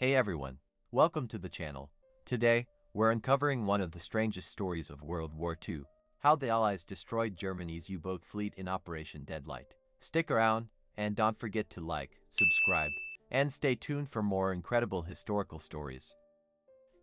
Hey everyone, welcome to the channel. Today, we're uncovering one of the strangest stories of World War II, how the Allies destroyed Germany's U-boat fleet in Operation Deadlight. Stick around, and don't forget to like, subscribe, and stay tuned for more incredible historical stories.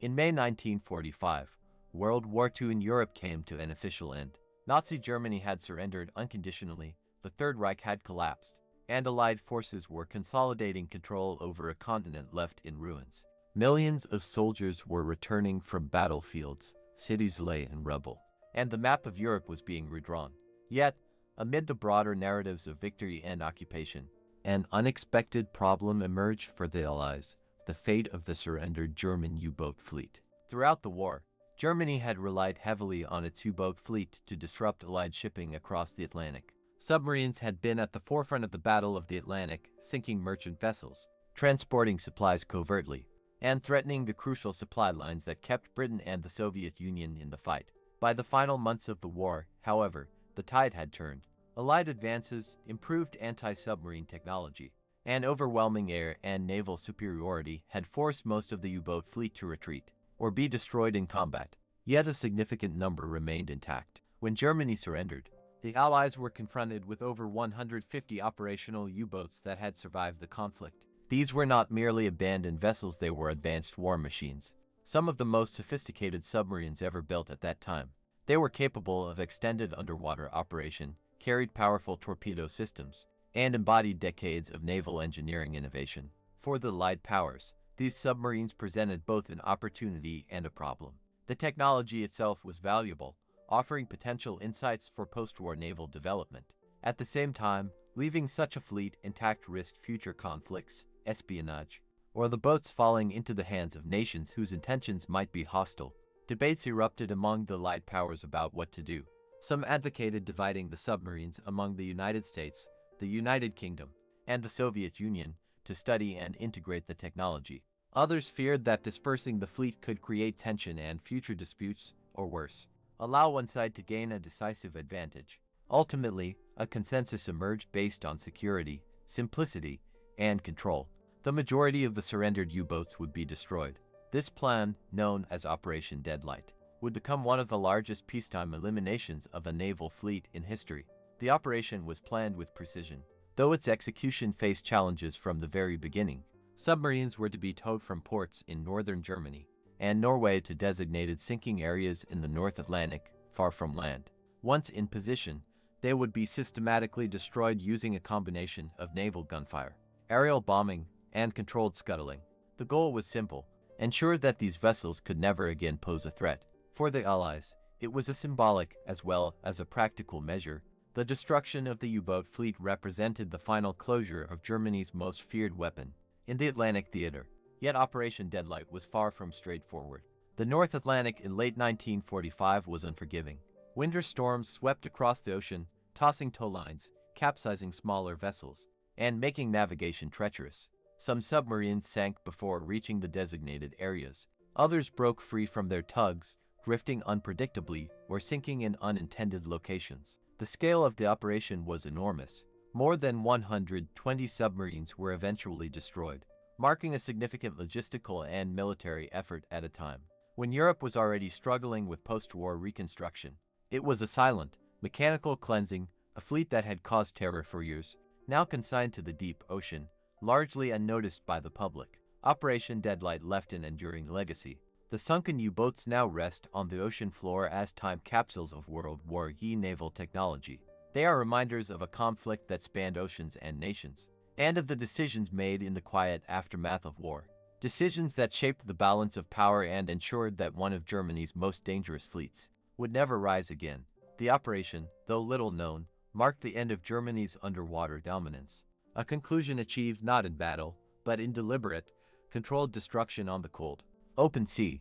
In May 1945, World War II in Europe came to an official end. Nazi Germany had surrendered unconditionally, the Third Reich had collapsed, and Allied forces were consolidating control over a continent left in ruins. Millions of soldiers were returning from battlefields, cities lay in rubble, and the map of Europe was being redrawn. Yet, amid the broader narratives of victory and occupation, an unexpected problem emerged for the Allies: the fate of the surrendered German U-boat fleet. Throughout the war, Germany had relied heavily on its U-boat fleet to disrupt Allied shipping across the Atlantic. Submarines had been at the forefront of the Battle of the Atlantic, sinking merchant vessels, transporting supplies covertly, and threatening the crucial supply lines that kept Britain and the Soviet Union in the fight. By the final months of the war, however, the tide had turned. Allied advances, improved anti-submarine technology, and overwhelming air and naval superiority had forced most of the U-boat fleet to retreat, or be destroyed in combat. Yet a significant number remained intact. When Germany surrendered, the Allies were confronted with over 150 operational U-boats that had survived the conflict. These were not merely abandoned vessels, they were advanced war machines, some of the most sophisticated submarines ever built at that time. They were capable of extended underwater operation, carried powerful torpedo systems, and embodied decades of naval engineering innovation. For the Allied powers, these submarines presented both an opportunity and a problem. The technology itself was valuable, offering potential insights for post-war naval development. At the same time, leaving such a fleet intact risked future conflicts, espionage, or the boats falling into the hands of nations whose intentions might be hostile. Debates erupted among the Allied powers about what to do. Some advocated dividing the submarines among the United States, the United Kingdom, and the Soviet Union to study and integrate the technology. Others feared that dispersing the fleet could create tension and future disputes, or worse, allow one side to gain a decisive advantage. Ultimately, a consensus emerged based on security, simplicity, and control. The majority of the surrendered U-boats would be destroyed. This plan, known as Operation Deadlight, would become one of the largest peacetime eliminations of a naval fleet in history. The operation was planned with precision, though its execution faced challenges from the very beginning. Submarines were to be towed from ports in northern Germany and Norway to designated sinking areas in the North Atlantic, far from land. Once in position, they would be systematically destroyed using a combination of naval gunfire, aerial bombing, and controlled scuttling. The goal was simple: ensure that these vessels could never again pose a threat. For the Allies, it was a symbolic as well as a practical measure. The destruction of the U-boat fleet represented the final closure of Germany's most feared weapon in the Atlantic theater. Yet Operation Deadlight was far from straightforward. The North Atlantic in late 1945 was unforgiving. Winter storms swept across the ocean, tossing tow lines, capsizing smaller vessels, and making navigation treacherous. Some submarines sank before reaching the designated areas. Others broke free from their tugs, drifting unpredictably or sinking in unintended locations. The scale of the operation was enormous. More than 120 submarines were eventually destroyed, marking a significant logistical and military effort at a time when Europe was already struggling with post-war reconstruction. It was a silent, mechanical cleansing, a fleet that had caused terror for years, now consigned to the deep ocean, largely unnoticed by the public. Operation Deadlight left an enduring legacy. The sunken U-boats now rest on the ocean floor as time capsules of World War II naval technology. They are reminders of a conflict that spanned oceans and nations, and of the decisions made in the quiet aftermath of war. Decisions that shaped the balance of power and ensured that one of Germany's most dangerous fleets would never rise again. The operation, though little known, marked the end of Germany's underwater dominance, a conclusion achieved not in battle, but in deliberate, controlled destruction on the cold, open sea.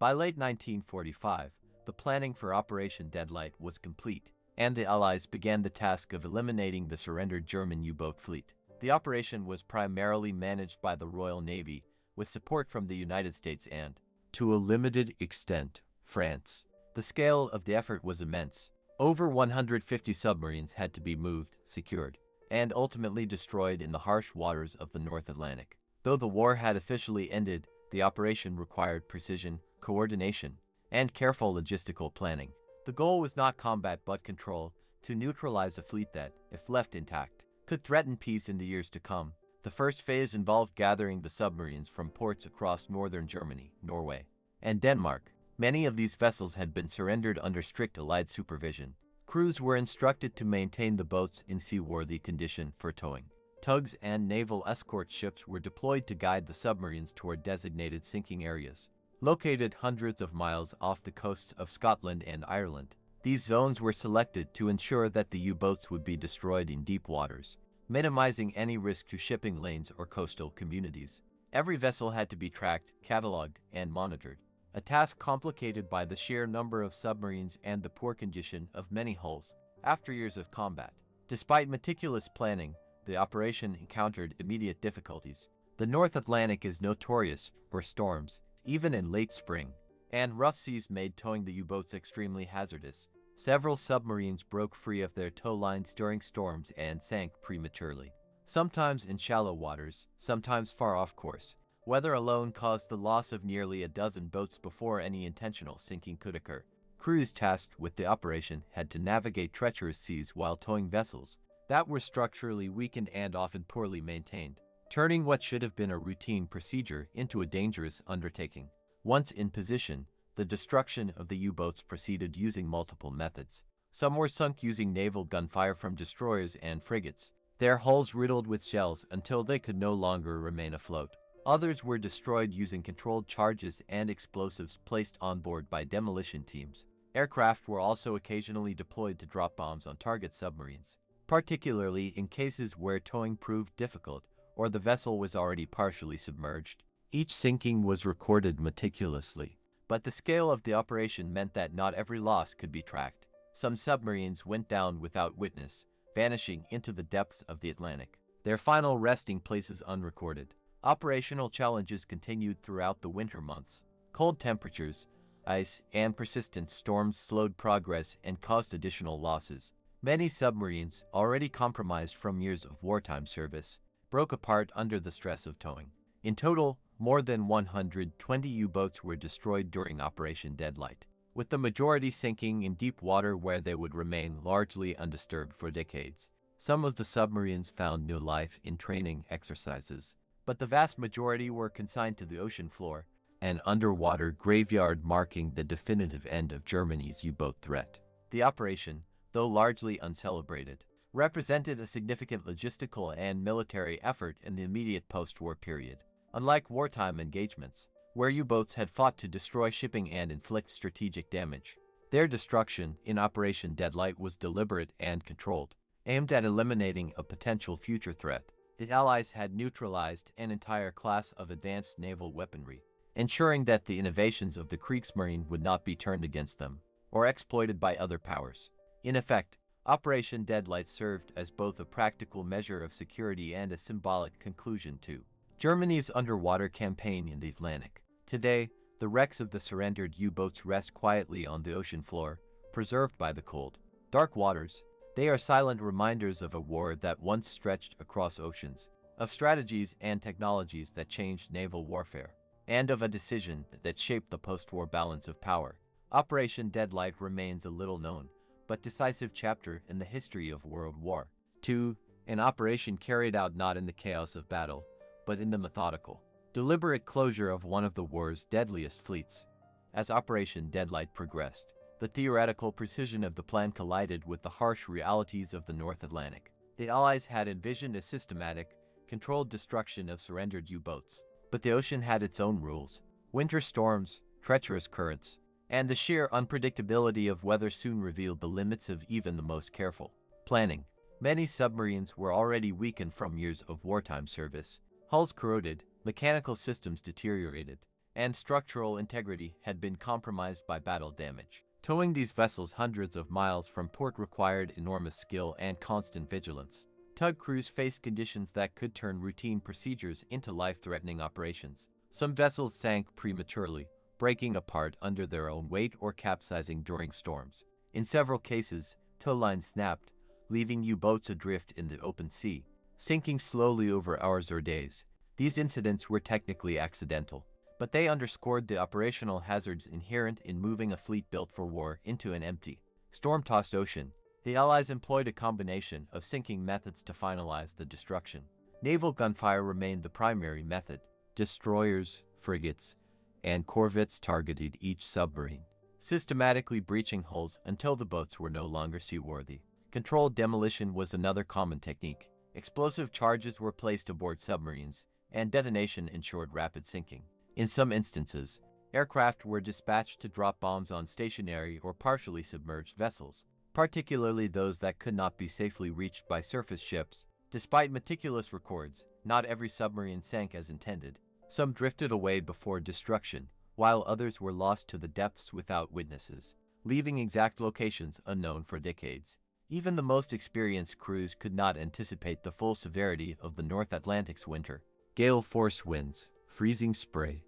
By late 1945, the planning for Operation Deadlight was complete, and the Allies began the task of eliminating the surrendered German U-boat fleet. The operation was primarily managed by the Royal Navy, with support from the United States and, to a limited extent, France. The scale of the effort was immense. Over 150 submarines had to be moved, secured, and ultimately destroyed in the harsh waters of the North Atlantic. Though the war had officially ended, the operation required precision, coordination, and careful logistical planning. The goal was not combat but control, to neutralize a fleet that, if left intact, could threaten peace in the years to come. The first phase involved gathering the submarines from ports across northern Germany, Norway, and Denmark. Many of these vessels had been surrendered under strict Allied supervision. Crews were instructed to maintain the boats in seaworthy condition for towing. Tugs and naval escort ships were deployed to guide the submarines toward designated sinking areas, located hundreds of miles off the coasts of Scotland and Ireland. These zones were selected to ensure that the U-boats would be destroyed in deep waters, minimizing any risk to shipping lanes or coastal communities. Every vessel had to be tracked, cataloged, and monitored, a task complicated by the sheer number of submarines and the poor condition of many hulls. After years of combat, despite meticulous planning, the operation encountered immediate difficulties. The North Atlantic is notorious for storms, even in late spring, and rough seas made towing the U-boats extremely hazardous. Several submarines broke free of their tow lines during storms and sank prematurely, sometimes in shallow waters, sometimes far off course. Weather alone caused the loss of nearly a dozen boats before any intentional sinking could occur. Crews tasked with the operation had to navigate treacherous seas while towing vessels that were structurally weakened and often poorly maintained, turning what should have been a routine procedure into a dangerous undertaking. Once in position, the destruction of the U-boats proceeded using multiple methods. Some were sunk using naval gunfire from destroyers and frigates, their hulls riddled with shells until they could no longer remain afloat. Others were destroyed using controlled charges and explosives placed on board by demolition teams. Aircraft were also occasionally deployed to drop bombs on target submarines, particularly in cases where towing proved difficult or the vessel was already partially submerged. Each sinking was recorded meticulously, but the scale of the operation meant that not every loss could be tracked. Some submarines went down without witness, vanishing into the depths of the Atlantic, their final resting places unrecorded. Operational challenges continued throughout the winter months. Cold temperatures, ice, and persistent storms slowed progress and caused additional losses. Many submarines, already compromised from years of wartime service, broke apart under the stress of towing. In total, more than 120 U-boats were destroyed during Operation Deadlight, with the majority sinking in deep water where they would remain largely undisturbed for decades. Some of the submarines found new life in training exercises, but the vast majority were consigned to the ocean floor, an underwater graveyard marking the definitive end of Germany's U-boat threat. The operation, though largely uncelebrated, represented a significant logistical and military effort in the immediate post-war period. Unlike wartime engagements, where U-boats had fought to destroy shipping and inflict strategic damage, their destruction in Operation Deadlight was deliberate and controlled, aimed at eliminating a potential future threat. The Allies had neutralized an entire class of advanced naval weaponry, ensuring that the innovations of the Kriegsmarine would not be turned against them or exploited by other powers. In effect, Operation Deadlight served as both a practical measure of security and a symbolic conclusion to Germany's underwater campaign in the Atlantic. Today, the wrecks of the surrendered U-boats rest quietly on the ocean floor, preserved by the cold, dark waters. They are silent reminders of a war that once stretched across oceans, of strategies and technologies that changed naval warfare, and of a decision that shaped the post-war balance of power. Operation Deadlight remains a little-known, but decisive chapter in the history of World War II, an operation carried out not in the chaos of battle, but in the methodical, deliberate closure of one of the war's deadliest fleets. As Operation Deadlight progressed, the theoretical precision of the plan collided with the harsh realities of the North Atlantic. The Allies had envisioned a systematic, controlled destruction of surrendered U-boats, but the ocean had its own rules. Winter storms, treacherous currents, and the sheer unpredictability of weather soon revealed the limits of even the most careful planning. Many submarines were already weakened from years of wartime service. Hulls corroded, mechanical systems deteriorated, and structural integrity had been compromised by battle damage. Towing these vessels hundreds of miles from port required enormous skill and constant vigilance. Tug crews faced conditions that could turn routine procedures into life-threatening operations. Some vessels sank prematurely, breaking apart under their own weight or capsizing during storms. In several cases, tow lines snapped, leaving U-boats adrift in the open sea, sinking slowly over hours or days. These incidents were technically accidental, but they underscored the operational hazards inherent in moving a fleet built for war into an empty, storm-tossed ocean. The Allies employed a combination of sinking methods to finalize the destruction. Naval gunfire remained the primary method. Destroyers, frigates, and corvettes targeted each submarine, systematically breaching hulls until the boats were no longer seaworthy. Controlled demolition was another common technique. Explosive charges were placed aboard submarines, and detonation ensured rapid sinking. In some instances, aircraft were dispatched to drop bombs on stationary or partially submerged vessels, particularly those that could not be safely reached by surface ships. Despite meticulous records, not every submarine sank as intended. Some drifted away before destruction, while others were lost to the depths without witnesses, leaving exact locations unknown for decades. Even the most experienced crews could not anticipate the full severity of the North Atlantic's winter. Gale-force winds, freezing spray,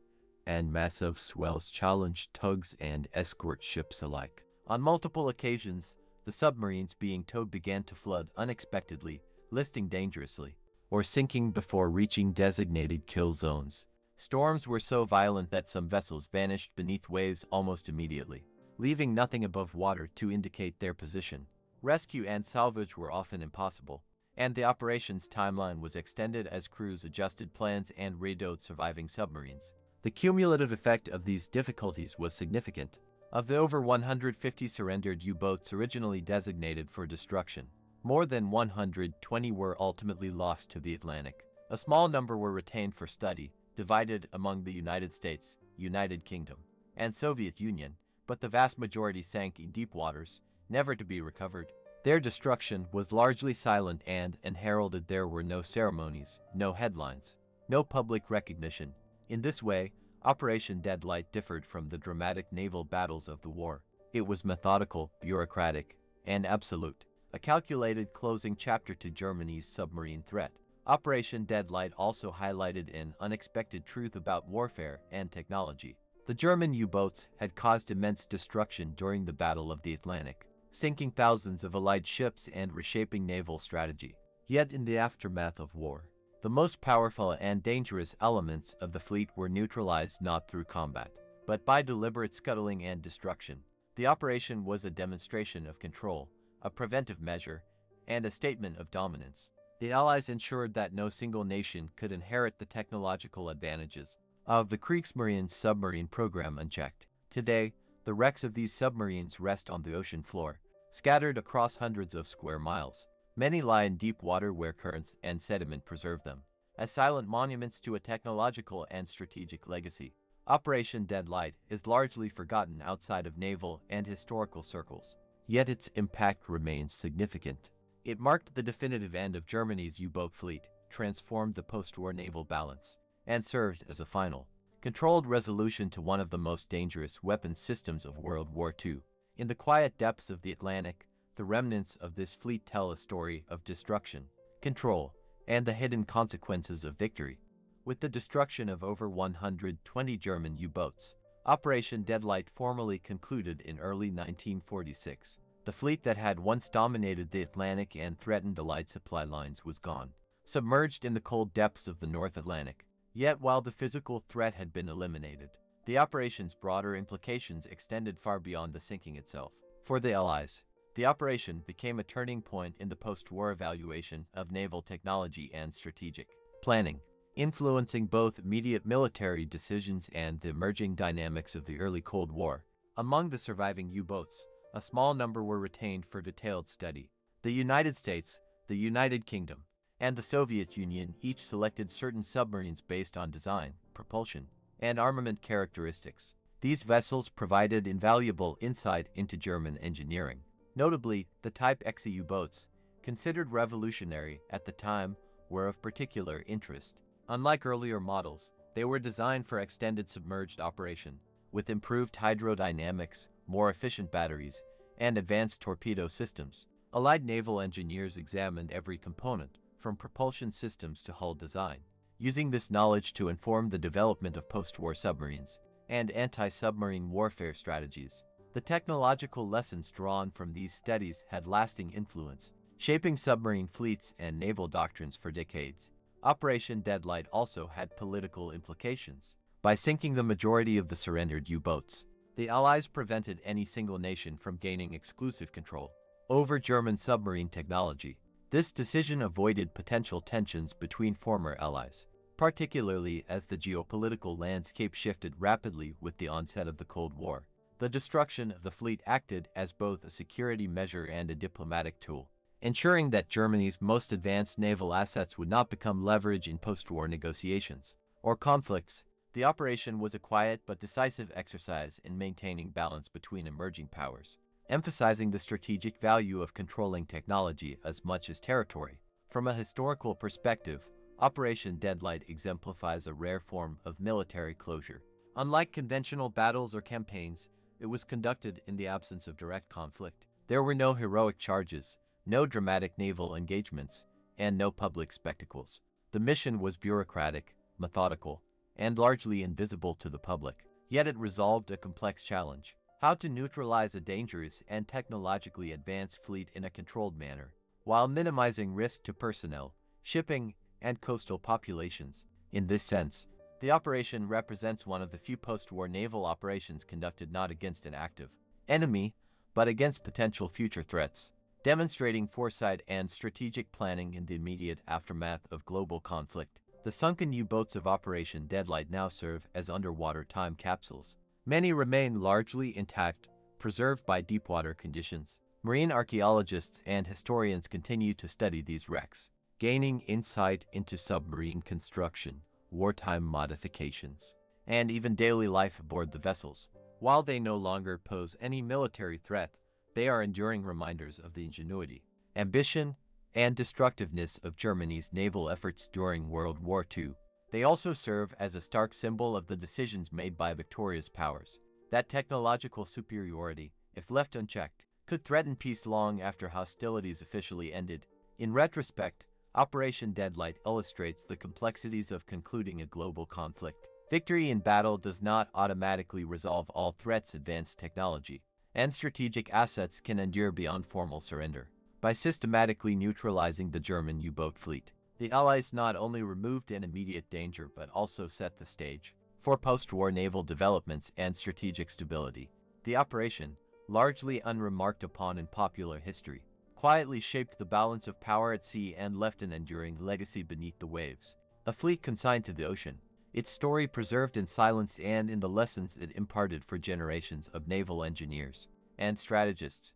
and massive swells challenged tugs and escort ships alike. On multiple occasions, the submarines being towed began to flood unexpectedly, listing dangerously, or sinking before reaching designated kill zones. Storms were so violent that some vessels vanished beneath waves almost immediately, leaving nothing above water to indicate their position. Rescue and salvage were often impossible, and the operations timeline was extended as crews adjusted plans and radioed surviving submarines. The cumulative effect of these difficulties was significant. Of the over 150 surrendered U-boats originally designated for destruction, more than 120 were ultimately lost to the Atlantic. A small number were retained for study, divided among the United States, United Kingdom, and Soviet Union, but the vast majority sank in deep waters, never to be recovered. Their destruction was largely silent and heralded. There were no ceremonies, no headlines, no public recognition. In this way, Operation Deadlight differed from the dramatic naval battles of the war. It was methodical, bureaucratic, and absolute, a calculated closing chapter to Germany's submarine threat. Operation Deadlight also highlighted an unexpected truth about warfare and technology. The German U-boats had caused immense destruction during the Battle of the Atlantic, sinking thousands of Allied ships and reshaping naval strategy. Yet in the aftermath of war, the most powerful and dangerous elements of the fleet were neutralized not through combat, but by deliberate scuttling and destruction. The operation was a demonstration of control, a preventive measure, and a statement of dominance. The Allies ensured that no single nation could inherit the technological advantages of the Kriegsmarine submarine program unchecked. Today, the wrecks of these submarines rest on the ocean floor, scattered across hundreds of square miles. Many lie in deep water where currents and sediment preserve them, as silent monuments to a technological and strategic legacy. Operation Deadlight is largely forgotten outside of naval and historical circles, yet its impact remains significant. It marked the definitive end of Germany's U-boat fleet, transformed the post-war naval balance, and served as a final, controlled resolution to one of the most dangerous weapons systems of World War II. In the quiet depths of the Atlantic, the remnants of this fleet tell a story of destruction, control, and the hidden consequences of victory. With the destruction of over 120 German U-boats, Operation Deadlight formally concluded in early 1946. The fleet that had once dominated the Atlantic and threatened Allied supply lines was gone, submerged in the cold depths of the North Atlantic. Yet while the physical threat had been eliminated, the operation's broader implications extended far beyond the sinking itself. For the Allies, the operation became a turning point in the post-war evaluation of naval technology and strategic planning, influencing both immediate military decisions and the emerging dynamics of the early Cold War. Among the surviving U-boats, a small number were retained for detailed study. The United States, the United Kingdom, and the Soviet Union each selected certain submarines based on design, propulsion, and armament characteristics. These vessels provided invaluable insight into German engineering. Notably, the Type XXI U-boats, considered revolutionary at the time, were of particular interest. Unlike earlier models, they were designed for extended submerged operation, with improved hydrodynamics, more efficient batteries, and advanced torpedo systems. Allied naval engineers examined every component, from propulsion systems to hull design, using this knowledge to inform the development of post-war submarines and anti-submarine warfare strategies. The technological lessons drawn from these studies had lasting influence, shaping submarine fleets and naval doctrines for decades. Operation Deadlight also had political implications. By sinking the majority of the surrendered U-boats, the Allies prevented any single nation from gaining exclusive control over German submarine technology. This decision avoided potential tensions between former allies, particularly as the geopolitical landscape shifted rapidly with the onset of the Cold War. The destruction of the fleet acted as both a security measure and a diplomatic tool, ensuring that Germany's most advanced naval assets would not become leverage in post-war negotiations or conflicts. The operation was a quiet but decisive exercise in maintaining balance between emerging powers, emphasizing the strategic value of controlling technology as much as territory. From a historical perspective, Operation Deadlight exemplifies a rare form of military closure. Unlike conventional battles or campaigns, it was conducted in the absence of direct conflict. There were no heroic charges, no dramatic naval engagements, and no public spectacles. The mission was bureaucratic, methodical, and largely invisible to the public. Yet it resolved a complex challenge: how to neutralize a dangerous and technologically advanced fleet in a controlled manner, while minimizing risk to personnel, shipping, and coastal populations. In this sense, the operation represents one of the few post-war naval operations conducted not against an active enemy, but against potential future threats, demonstrating foresight and strategic planning in the immediate aftermath of global conflict. The sunken U-boats of Operation Deadlight now serve as underwater time capsules. Many remain largely intact, preserved by deepwater conditions. Marine archaeologists and historians continue to study these wrecks, gaining insight into submarine construction, wartime modifications, and even daily life aboard the vessels. While they no longer pose any military threat, they are enduring reminders of the ingenuity, ambition, and destructiveness of Germany's naval efforts during World War II. They also serve as a stark symbol of the decisions made by victorious powers. That technological superiority, if left unchecked, could threaten peace long after hostilities officially ended. In retrospect, Operation Deadlight illustrates the complexities of concluding a global conflict. Victory in battle does not automatically resolve all threats. Advanced technology and strategic assets can endure beyond formal surrender. By systematically neutralizing the German U-boat fleet, the Allies not only removed an immediate danger but also set the stage for post-war naval developments and strategic stability. The operation, largely unremarked upon in popular history, quietly shaped the balance of power at sea and left an enduring legacy beneath the waves. A fleet consigned to the ocean, its story preserved in silence and in the lessons it imparted for generations of naval engineers and strategists.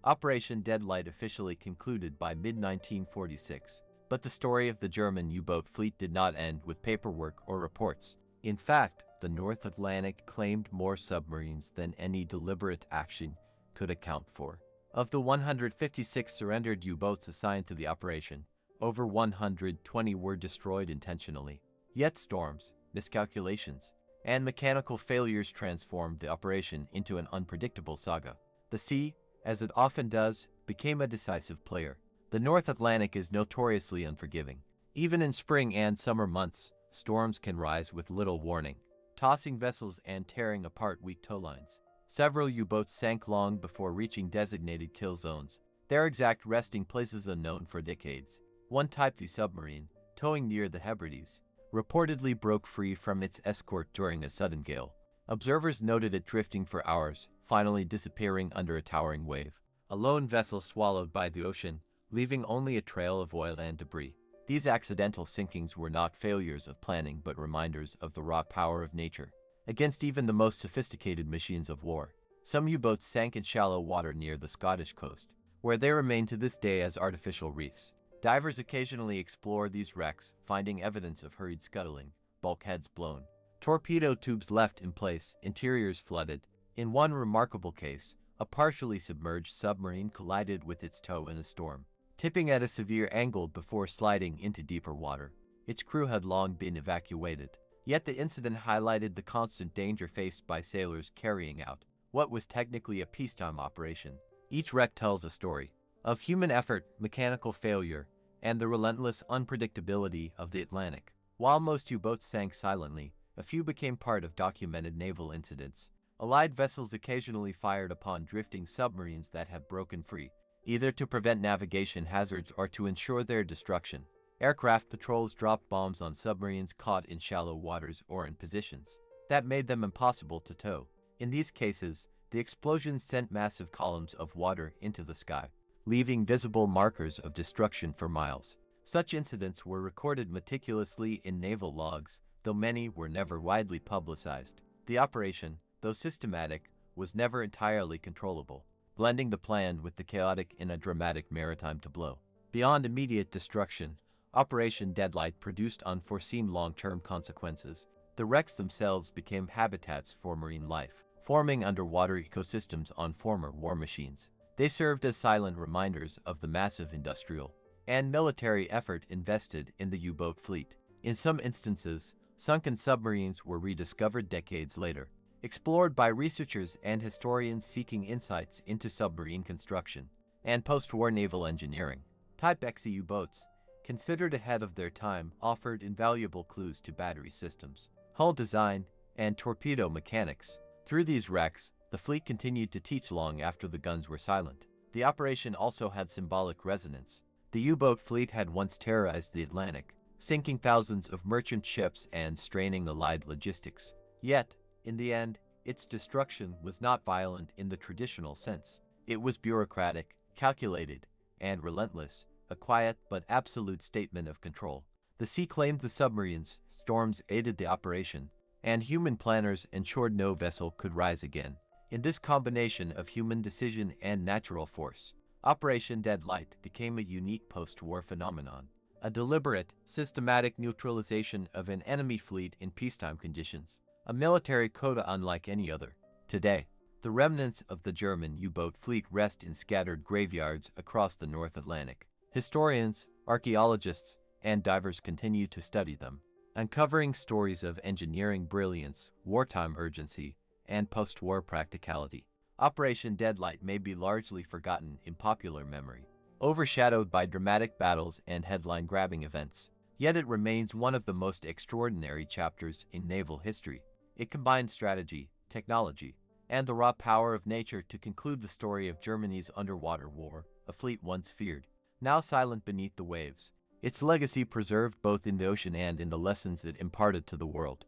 Operation Deadlight officially concluded by mid-1946, but the story of the German U-boat fleet did not end with paperwork or reports. In fact, the North Atlantic claimed more submarines than any deliberate action could account for. Of the 156 surrendered U-boats assigned to the operation, over 120 were destroyed intentionally. Yet storms, miscalculations, and mechanical failures transformed the operation into an unpredictable saga. The sea, as it often does, became a decisive player. The North Atlantic is notoriously unforgiving. Even in spring and summer months, storms can rise with little warning, tossing vessels and tearing apart weak tow lines. Several U-boats sank long before reaching designated kill zones, their exact resting places unknown for decades. One Type XXI submarine, towing near the Hebrides, reportedly broke free from its escort during a sudden gale. Observers noted it drifting for hours, finally disappearing under a towering wave. A lone vessel swallowed by the ocean, leaving only a trail of oil and debris. These accidental sinkings were not failures of planning but reminders of the raw power of nature against even the most sophisticated machines of war. Some U-boats sank in shallow water near the Scottish coast, where they remain to this day as artificial reefs. Divers occasionally explore these wrecks, finding evidence of hurried scuttling, bulkheads blown, torpedo tubes left in place, interiors flooded. In one remarkable case, a partially submerged submarine collided with its tow in a storm, tipping at a severe angle before sliding into deeper water. Its crew had long been evacuated. Yet the incident highlighted the constant danger faced by sailors carrying out what was technically a peacetime operation. Each wreck tells a story of human effort, mechanical failure, and the relentless unpredictability of the Atlantic. While most U-boats sank silently, a few became part of documented naval incidents. Allied vessels occasionally fired upon drifting submarines that had broken free, either to prevent navigation hazards or to ensure their destruction. Aircraft patrols dropped bombs on submarines caught in shallow waters or in positions that made them impossible to tow. In these cases, the explosions sent massive columns of water into the sky, leaving visible markers of destruction for miles. Such incidents were recorded meticulously in naval logs, though many were never widely publicized. The operation, though systematic, was never entirely controllable, blending the planned with the chaotic in a dramatic maritime tableau. Beyond immediate destruction, Operation Deadlight produced unforeseen long-term consequences. The wrecks themselves became habitats for marine life, forming underwater ecosystems on former war machines. They served as silent reminders of the massive industrial and military effort invested in the U-boat fleet. In some instances, sunken submarines were rediscovered decades later, explored by researchers and historians seeking insights into submarine construction and post-war naval engineering. Type XXI U-boats, considered ahead of their time, offered invaluable clues to battery systems, hull design, and torpedo mechanics. Through these wrecks, the fleet continued to teach long after the guns were silent. The operation also had symbolic resonance. The U-boat fleet had once terrorized the Atlantic, sinking thousands of merchant ships and straining Allied logistics. Yet, in the end, its destruction was not violent in the traditional sense. It was bureaucratic, calculated, and relentless, a quiet but absolute statement of control. The sea claimed the submarines, storms aided the operation, and human planners ensured no vessel could rise again. In this combination of human decision and natural force, Operation Deadlight became a unique post-war phenomenon, a deliberate, systematic neutralization of an enemy fleet in peacetime conditions, a military coda unlike any other. Today, the remnants of the German U-boat fleet rest in scattered graveyards across the North Atlantic. Historians, archaeologists, and divers continue to study them, uncovering stories of engineering brilliance, wartime urgency, and post-war practicality. Operation Deadlight may be largely forgotten in popular memory, overshadowed by dramatic battles and headline-grabbing events. Yet it remains one of the most extraordinary chapters in naval history. It combined strategy, technology, and the raw power of nature to conclude the story of Germany's underwater war, a fleet once feared, now silent beneath the waves, its legacy preserved both in the ocean and in the lessons it imparted to the world.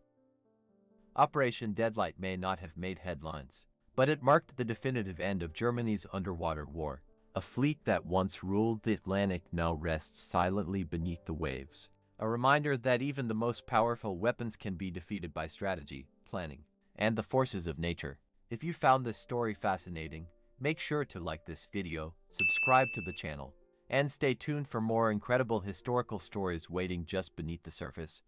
Operation Deadlight may not have made headlines, but it marked the definitive end of Germany's underwater war. A fleet that once ruled the Atlantic now rests silently beneath the waves. A reminder that even the most powerful weapons can be defeated by strategy, planning, and the forces of nature. If you found this story fascinating, make sure to like this video, subscribe to the channel, and stay tuned for more incredible historical stories waiting just beneath the surface.